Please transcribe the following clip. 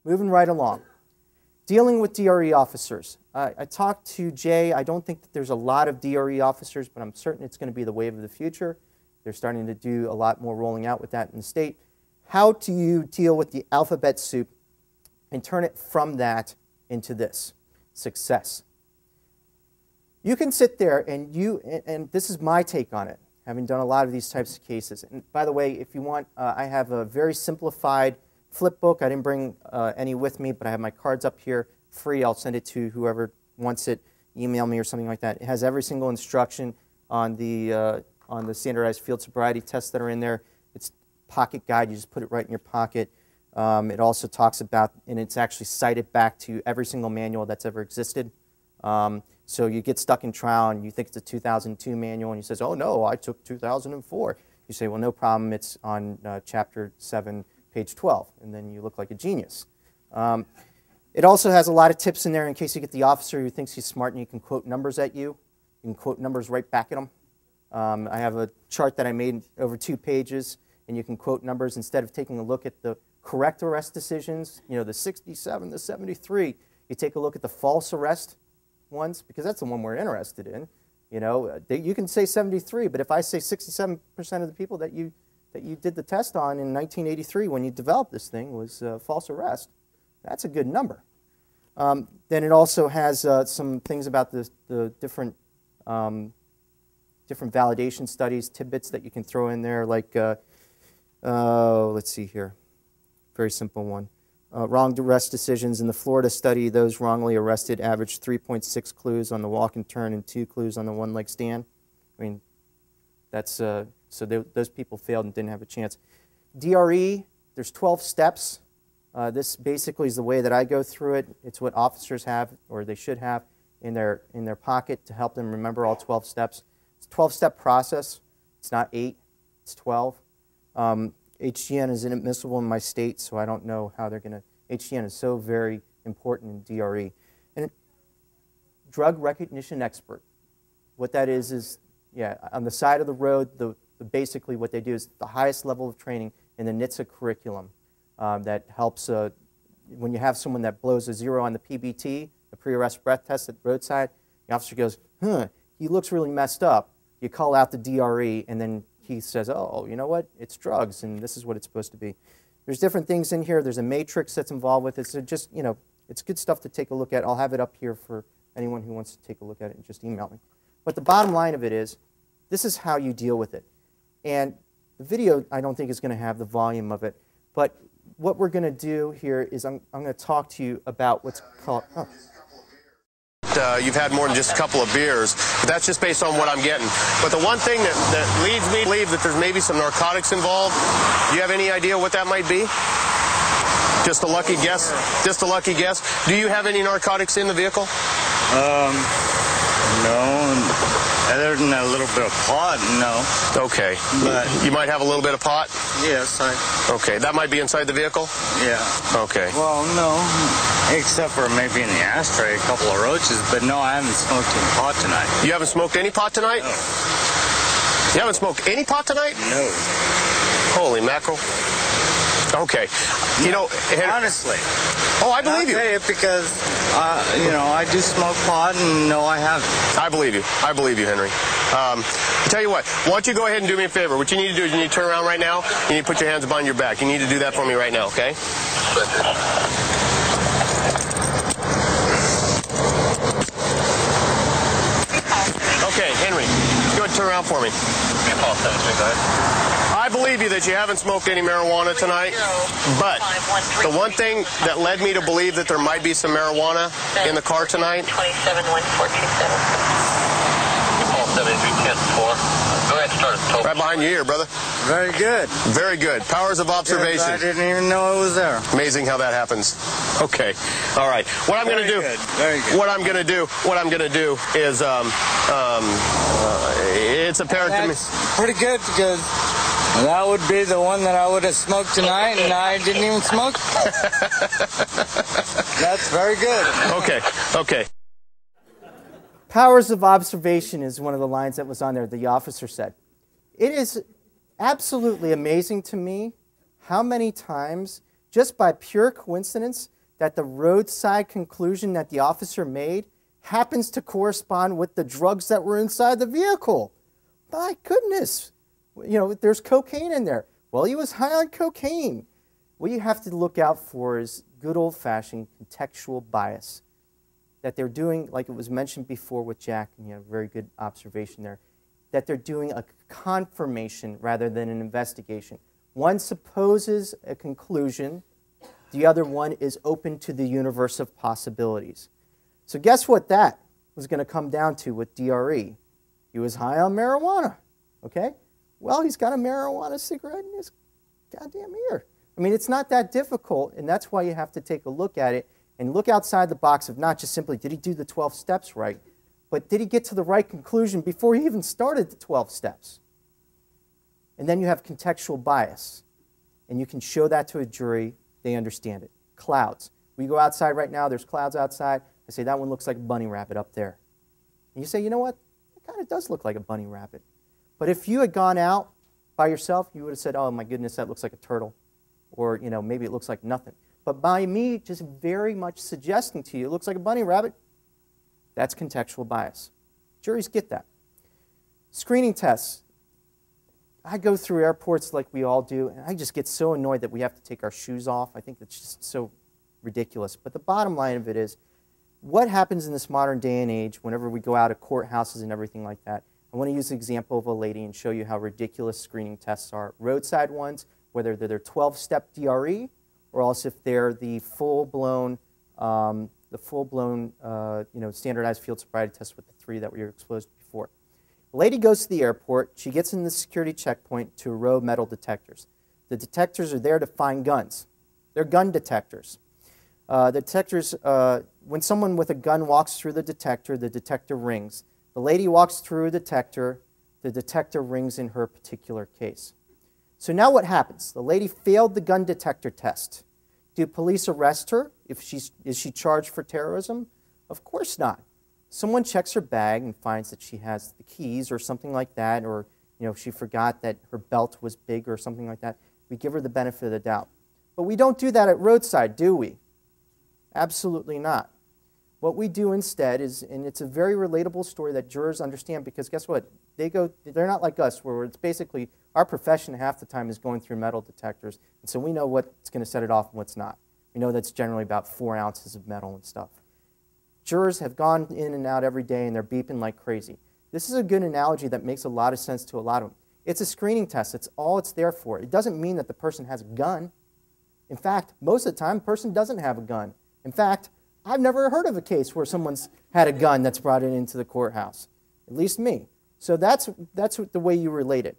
moving right along. Dealing with DRE officers. I talked to Jay. I don't think that there's a lot of DRE officers, but I'm certain it's going to be the wave of the future. They're starting to do a lot more rolling out with that in the state. How do you deal with the alphabet soup and turn it from that into this? Success. You can sit there and this is my take on it, having done a lot of these types of cases. And by the way, if you want, I have a very simplified flip book. I didn't bring any with me, but I have my cards up here free. I'll send it to whoever wants it, email me or something like that. It has every single instruction on the standardized field sobriety tests that are in there. It's a pocket guide. You just put it right in your pocket. It also talks about, and it's actually cited back to every single manual that's ever existed. So you get stuck in trial and you think it's a 2002 manual and you says, oh no, I took 2004. You say, well, no problem, it's on chapter 7, page 12, and then you look like a genius. It also has a lot of tips in there in case you get the officer who thinks he's smart and you can quote numbers at you. You can quote numbers right back at them. I have a chart that I made over 2 pages, and you can quote numbers instead of taking a look at the correct arrest decisions, you know, the 67, the 73. You take a look at the false arrest ones, because that's the one we're interested in. You know, you can say 73, but if I say 67% of the people that you did the test on in 1983 when you developed this thing was false arrest, that's a good number. Then it also has some things about the different validation studies, tidbits that you can throw in there, like, let's see here, very simple one. Wrong arrest decisions. In the Florida study, those wrongly arrested averaged 3.6 clues on the walk and turn and 2 clues on the one-leg stand. I mean, that's, so those people failed and didn't have a chance. DRE, there's 12 steps. This basically is the way that I go through it. It's what officers have, or they should have, in their pocket to help them remember all 12 steps. It's a 12-step process. It's not 8, it's 12. HGN is inadmissible in my state, so I don't know how they're going to. HGN is so very important in DRE. And drug recognition expert. What that is, yeah, on the side of the road, basically what they do is the highest level of training in the NHTSA curriculum that helps when you have someone that blows a 0 on the PBT, the pre-arrest breath test at the roadside, the officer goes, he looks really messed up. You call out the DRE, and then he says, oh, you know what, it's drugs, and this is what it's supposed to be. There's different things in here. There's a matrix that's involved with it. So just, you know, it's good stuff to take a look at. I'll have it up here for anyone who wants to take a look at it and just email me. But the bottom line of it is, this is how you deal with it. And the video, I don't think, is going to have the volume of it. But what we're going to do here is I'm going to talk to you about what's called... Oh. You've had more than just a couple of beers, but that's just based on what I'm getting. But the one thing that leads me to believe that there's maybe some narcotics involved, do you have any idea what that might be? Just a lucky guess? Just a lucky guess? Do you have any narcotics in the vehicle? No. Other than a little bit of pot, no. Okay. But you might have a little bit of pot? Yes, Okay, that might be inside the vehicle? Yeah. Okay. Well, no. Except for maybe in the ashtray, a couple of roaches, but no, I haven't smoked any pot tonight. You haven't smoked any pot tonight? No. You haven't smoked any pot tonight? No. Holy mackerel. Okay. You know, honestly. Oh, I believe you. I'll tell you because, you know, I do smoke pot and no, I haven't. I believe you. I believe you, Henry. I'll tell you what, why don't you go ahead and do me a favor. What you need to do is you need to turn around right now. You need to put your hands behind your back. You need to do that for me right now, okay? Okay, Henry, go ahead and turn around for me. I believe you that you haven't smoked any marijuana tonight, but the one thing that led me to believe that there might be some marijuana in the car tonight. 27-14-7. Go ahead and start it. Right behind you here, brother. Very good. Very good. Powers of observation. I didn't even know it was there. Amazing how that happens. Okay. All right. What I'm going to do. Very good. What I'm going to do. What I'm going to do is it's apparent to me. Pretty good because that would be the one that I would have smoked tonight, and I didn't even smoke. That's very good. Okay. Okay. Powers of observation is one of the lines that was on there, the officer said. It is absolutely amazing to me how many times just by pure coincidence that the roadside conclusion that the officer made happens to correspond with the drugs that were inside the vehicle. My goodness, you know, there's cocaine in there. Well, he was high on cocaine. What you have to look out for is good old-fashioned contextual bias that they're doing, like it was mentioned before with Jack, and you have a very good observation there, that they're doing a confirmation rather than an investigation. One supposes a conclusion, the other one is open to the universe of possibilities. So guess what that was going to come down to with DRE? He was high on marijuana, okay? Well, he's got a marijuana cigarette in his goddamn ear. I mean, it's not that difficult, and that's why you have to take a look at it and look outside the box of not just simply, did he do the 12 steps right, but did he get to the right conclusion before he even started the 12 steps? And then you have contextual bias, and you can show that to a jury, they understand it. Clouds. We go outside right now, there's clouds outside. I say, that one looks like a bunny rabbit up there. And you say, you know what? It kind of does look like a bunny rabbit. But if you had gone out by yourself, you would have said, oh my goodness, that looks like a turtle. Or, you know, maybe it looks like nothing. But by me just very much suggesting to you, it looks like a bunny rabbit, that's contextual bias. Juries get that. Screening tests. I go through airports like we all do, and I just get so annoyed that we have to take our shoes off. I think that's just so ridiculous. But the bottom line of it is, what happens in this modern day and age whenever we go out of courthouses and everything like that? I want to use the example of a lady and show you how ridiculous screening tests are. Roadside ones, whether they're their 12-step DRE, or else if they're the full-blown, standardized field sobriety test with the 3 that we were exposed to before. The lady goes to the airport. She gets in the security checkpoint to a row of metal detectors. The detectors are there to find guns. They're gun detectors. When someone with a gun walks through the detector rings. The lady walks through a detector, the detector rings in her particular case. So now what happens? The lady failed the gun detector test. Do police arrest her? Is she charged for terrorism? Of course not. Someone checks her bag and finds that she has the keys or something like that, or she forgot that her belt was big or something like that. We give her the benefit of the doubt. But we don't do that at roadside, do we? Absolutely not. What we do instead is, and it's a very relatable story that jurors understand, because guess what? They're not like us, where it's basically our profession half the time is going through metal detectors, and so we know what's going to set it off and what's not. We know that's generally about 4 ounces of metal and stuff. Jurors have gone in and out every day, and they're beeping like crazy. This is a good analogy that makes a lot of sense to a lot of them. It's a screening test. It's all it's there for. It doesn't mean that the person has a gun. In fact, most of the time, the person doesn't have a gun. In fact, I've never heard of a case where someone's had a gun that's brought it into the courthouse, at least me. So that's the way you relate it.